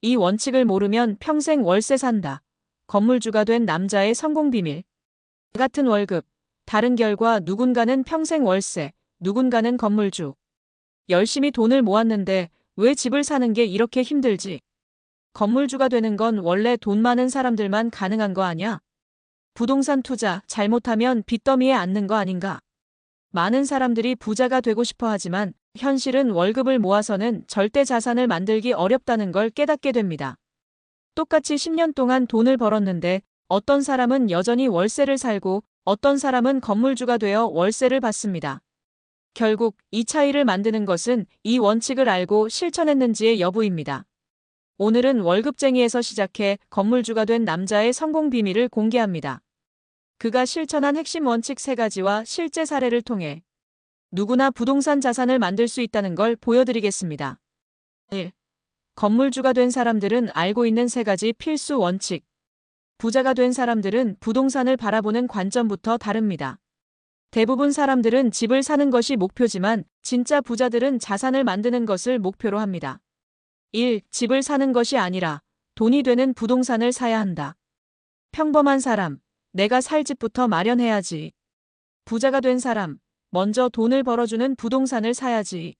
이 원칙을 모르면 평생 월세 산다. 건물주가 된 남자의 성공 비밀. 같은 월급, 다른 결과 누군가는 평생 월세, 누군가는 건물주. 열심히 돈을 모았는데 왜 집을 사는 게 이렇게 힘들지? 건물주가 되는 건 원래 돈 많은 사람들만 가능한 거 아냐? 부동산 투자 잘못하면 빚더미에 앉는 거 아닌가? 많은 사람들이 부자가 되고 싶어 하지만 현실은 월급을 모아서는 절대 자산을 만들기 어렵다는 걸 깨닫게 됩니다. 똑같이 10년 동안 돈을 벌었는데 어떤 사람은 여전히 월세를 살고 어떤 사람은 건물주가 되어 월세를 받습니다. 결국 이 차이를 만드는 것은 이 원칙을 알고 실천했는지의 여부입니다. 오늘은 월급쟁이에서 시작해 건물주가 된 남자의 성공 비밀을 공개합니다. 그가 실천한 핵심 원칙 3가지와 실제 사례를 통해 누구나 부동산 자산을 만들 수 있다는 걸 보여드리겠습니다. 1. 건물주가 된 사람들은 알고 있는 3가지 필수 원칙. 부자가 된 사람들은 부동산을 바라보는 관점부터 다릅니다. 대부분 사람들은 집을 사는 것이 목표지만 진짜 부자들은 자산을 만드는 것을 목표로 합니다. 1. 집을 사는 것이 아니라 돈이 되는 부동산을 사야 한다. 평범한 사람, 내가 살 집부터 마련해야지. 부자가 된 사람, 먼저 돈을 벌어주는 부동산을 사야지.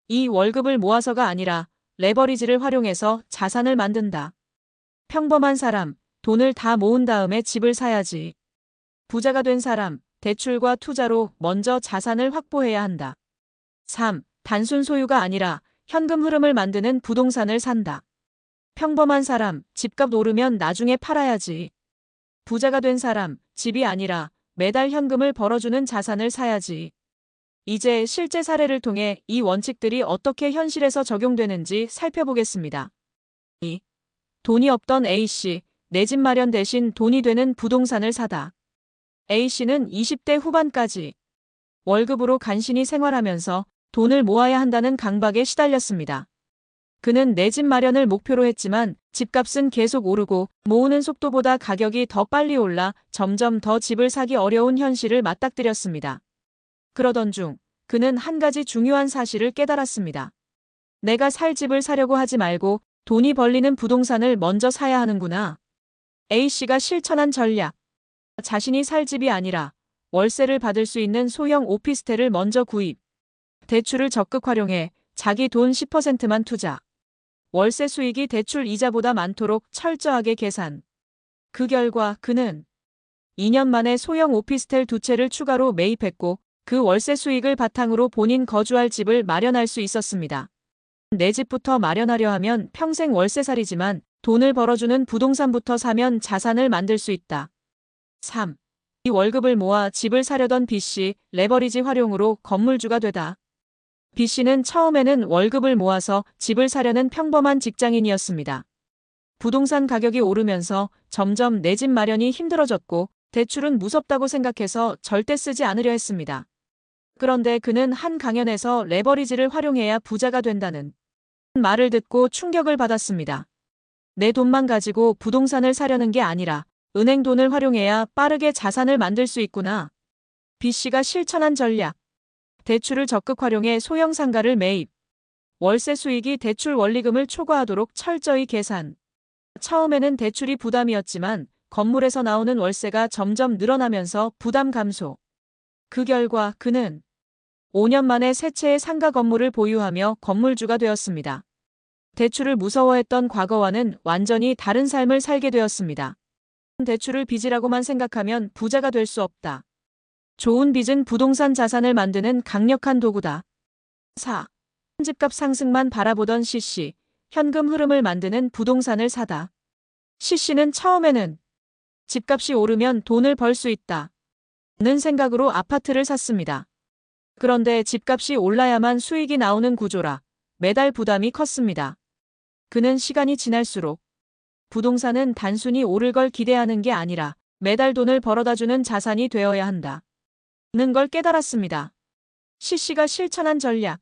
이 월급을 모아서가 아니라 레버리지를 활용해서 자산을 만든다. 평범한 사람, 돈을 다 모은 다음에 집을 사야지. 부자가 된 사람, 대출과 투자로 먼저 자산을 확보해야 한다. 3. 단순 소유가 아니라 현금 흐름을 만드는 부동산을 산다. 평범한 사람, 집값 오르면 나중에 팔아야지. 부자가 된 사람, 집이 아니라 매달 현금을 벌어주는 자산을 사야지. 이제 실제 사례를 통해 이 원칙들이 어떻게 현실에서 적용되는지 살펴보겠습니다. 2. 돈이 없던 A씨, 내 집 마련 대신 돈이 되는 부동산을 사다. A씨는 20대 후반까지 월급으로 간신히 생활하면서 돈을 모아야 한다는 강박에 시달렸습니다. 그는 내 집 마련을 목표로 했지만 집값은 계속 오르고 모으는 속도보다 가격이 더 빨리 올라 점점 더 집을 사기 어려운 현실을 맞닥뜨렸습니다. 그러던 중 그는 한 가지 중요한 사실을 깨달았습니다. 내가 살 집을 사려고 하지 말고 돈이 벌리는 부동산을 먼저 사야 하는구나. A씨가 실천한 전략. 자신이 살 집이 아니라 월세를 받을 수 있는 소형 오피스텔을 먼저 구입. 대출을 적극 활용해 자기 돈 10%만 투자. 월세 수익이 대출 이자보다 많도록 철저하게 계산. 그 결과 그는 2년 만에 소형 오피스텔 2채를 추가로 매입했고 그 월세 수익을 바탕으로 본인 거주할 집을 마련할 수 있었습니다. 내 집부터 마련하려 하면 평생 월세살이지만 돈을 벌어주는 부동산부터 사면 자산을 만들 수 있다. 3. 이 월급을 모아 집을 사려던 B씨, 레버리지 활용으로 건물주가 되다. B씨는 처음에는 월급을 모아서 집을 사려는 평범한 직장인이었습니다. 부동산 가격이 오르면서 점점 내 집 마련이 힘들어졌고 대출은 무섭다고 생각해서 절대 쓰지 않으려 했습니다. 그런데 그는 한 강연에서 레버리지를 활용해야 부자가 된다는 말을 듣고 충격을 받았습니다. 내 돈만 가지고 부동산을 사려는 게 아니라 은행 돈을 활용해야 빠르게 자산을 만들 수 있구나. B씨가 실천한 전략. 대출을 적극 활용해 소형 상가를 매입. 월세 수익이 대출 원리금을 초과하도록 철저히 계산. 처음에는 대출이 부담이었지만 건물에서 나오는 월세가 점점 늘어나면서 부담 감소. 그 결과 그는 5년 만에 3채의 상가 건물을 보유하며 건물주가 되었습니다. 대출을 무서워했던 과거와는 완전히 다른 삶을 살게 되었습니다. 대출을 빚이라고만 생각하면 부자가 될 수 없다. 좋은 빚은 부동산 자산을 만드는 강력한 도구다. 4. 집값 상승만 바라보던 C씨, 현금 흐름을 만드는 부동산을 사다. C씨는 처음에는 집값이 오르면 돈을 벌 수 있다 는 생각으로 아파트를 샀습니다. 그런데 집값이 올라야만 수익이 나오는 구조라 매달 부담이 컸습니다. 그는 시간이 지날수록 부동산은 단순히 오를 걸 기대하는 게 아니라 매달 돈을 벌어다주는 자산이 되어야 한다 는 걸 깨달았습니다. C씨가 실천한 전략.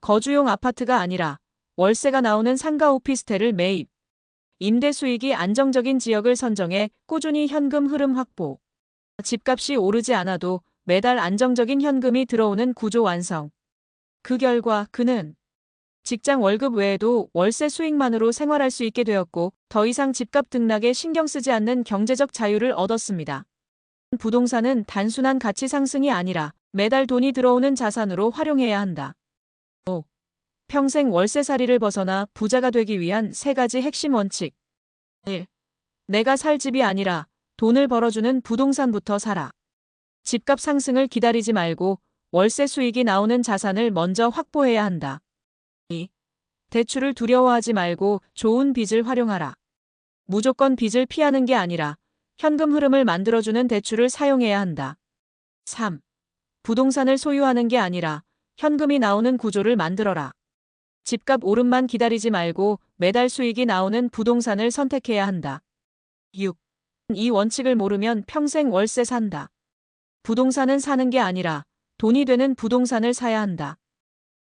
거주용 아파트가 아니라 월세가 나오는 상가 오피스텔을 매입. 임대 수익이 안정적인 지역을 선정해 꾸준히 현금 흐름 확보. 집값이 오르지 않아도 매달 안정적인 현금이 들어오는 구조 완성. 그 결과 그는 직장 월급 외에도 월세 수익만으로 생활할 수 있게 되었고 더 이상 집값 등락에 신경 쓰지 않는 경제적 자유를 얻었습니다. 부동산은 단순한 가치 상승이 아니라 매달 돈이 들어오는 자산으로 활용해야 한다. 5. 평생 월세살이를 벗어나 부자가 되기 위한 3가지 핵심 원칙. 1. 내가 살 집이 아니라 돈을 벌어주는 부동산부터 사라. 집값 상승을 기다리지 말고 월세 수익이 나오는 자산을 먼저 확보해야 한다. 2. 대출을 두려워하지 말고 좋은 빚을 활용하라. 무조건 빚을 피하는 게 아니라 현금 흐름을 만들어주는 대출을 사용해야 한다. 3. 부동산을 소유하는 게 아니라 현금이 나오는 구조를 만들어라. 집값 오름만 기다리지 말고 매달 수익이 나오는 부동산을 선택해야 한다. 6. 이 원칙을 모르면 평생 월세 산다. 부동산은 사는 게 아니라 돈이 되는 부동산을 사야 한다.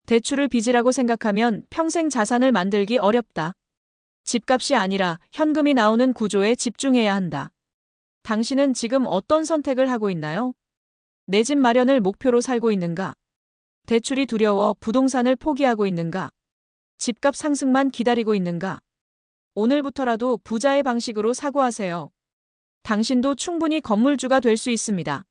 대출을 빚이라고 생각하면 평생 자산을 만들기 어렵다. 집값이 아니라 현금이 나오는 구조에 집중해야 한다. 당신은 지금 어떤 선택을 하고 있나요? 내 집 마련을 목표로 살고 있는가? 대출이 두려워 부동산을 포기하고 있는가? 집값 상승만 기다리고 있는가? 오늘부터라도 부자의 방식으로 사고하세요. 당신도 충분히 건물주가 될 수 있습니다.